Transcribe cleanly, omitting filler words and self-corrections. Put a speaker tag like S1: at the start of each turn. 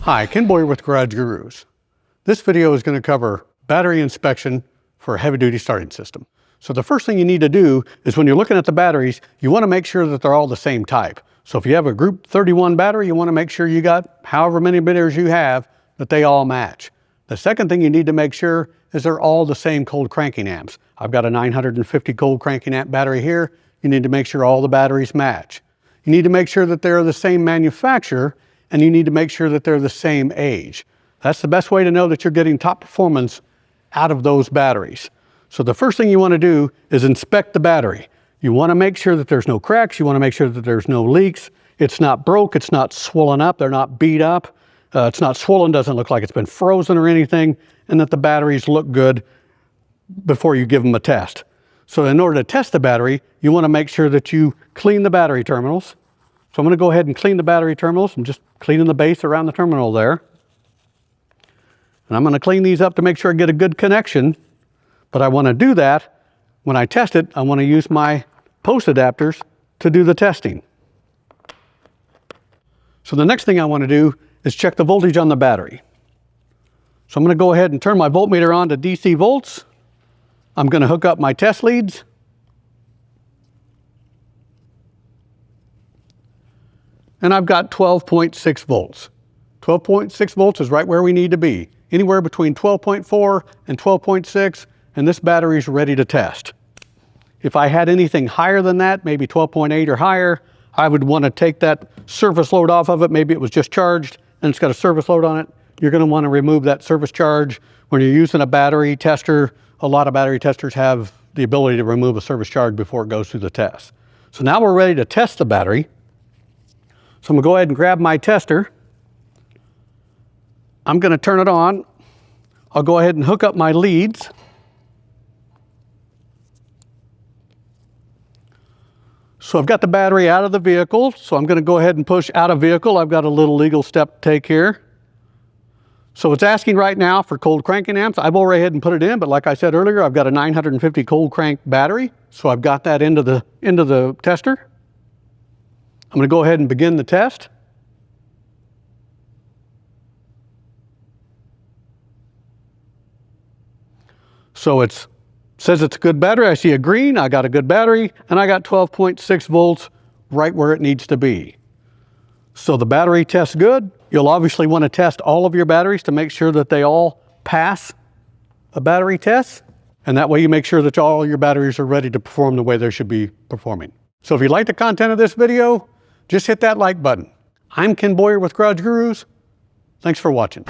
S1: Hi, Ken Boyer with Garage Gurus. This video is going to cover battery inspection for a heavy-duty starting system. So the first thing you need to do is when you're looking at the batteries, you want to make sure that they're all the same type. So if you have a Group 31 battery, you want to make sure you got however many emitters you have, that they all match. The second thing you need to make sure is they're all the same cold cranking amps. I've got a 950 cold cranking amp battery here. You need to make sure all the batteries match. You need to make sure that they're the same manufacturer, and you need to make sure that they're the same age. That's the best way to know that you're getting top performance out of those batteries. So the first thing you want to do is inspect the battery. You want to make sure that there's no cracks. You want to make sure that there's no leaks. It's not broke. It's not swollen up. They're not beat up. It's not swollen. Doesn't look like it's been frozen or anything. And that the batteries look good before you give them a test. So in order to test the battery, you want to make sure that you clean the battery terminals. So I'm going to go ahead and clean the battery terminals. I'm just cleaning the base around the terminal there. And I'm going to clean these up to make sure I get a good connection. But I want to do that when I test it. I want to use my post adapters to do the testing. So the next thing I want to do is check the voltage on the battery. So I'm going to go ahead and turn my voltmeter on to DC volts. I'm going to hook up my test leads. And I've got 12.6 volts. 12.6 volts is right where we need to be. Anywhere between 12.4 and 12.6, and this battery is ready to test. If I had anything higher than that, maybe 12.8 or higher, I would want to take that service load off of it. Maybe it was just charged and it's got a service load on it. You're going to want to remove that service charge. When you're using a battery tester, a lot of battery testers have the ability to remove a service charge before it goes through the test. So now we're ready to test the battery. So I'm going to go ahead and grab my tester. I'm going to turn it on. I'll go ahead and hook up my leads. So I've got the battery out of the vehicle, so I'm going to go ahead and push out of vehicle. I've got a little legal step to take here. So it's asking right now for cold cranking amps. I've already ahead and put it in, but like I said earlier, I've got a 950 cold crank battery, so I've got that into the tester. I'm going to go ahead and begin the test. So it says it's a good battery. I see a green, I got a good battery, and I got 12.6 volts right where it needs to be. So the battery tests good. You'll obviously want to test all of your batteries to make sure that they all pass a battery test. And that way you make sure that all your batteries are ready to perform the way they should be performing. So if you like the content of this video, just hit that like button. I'm Ken Boyer with Garage Gurus. Thanks for watching.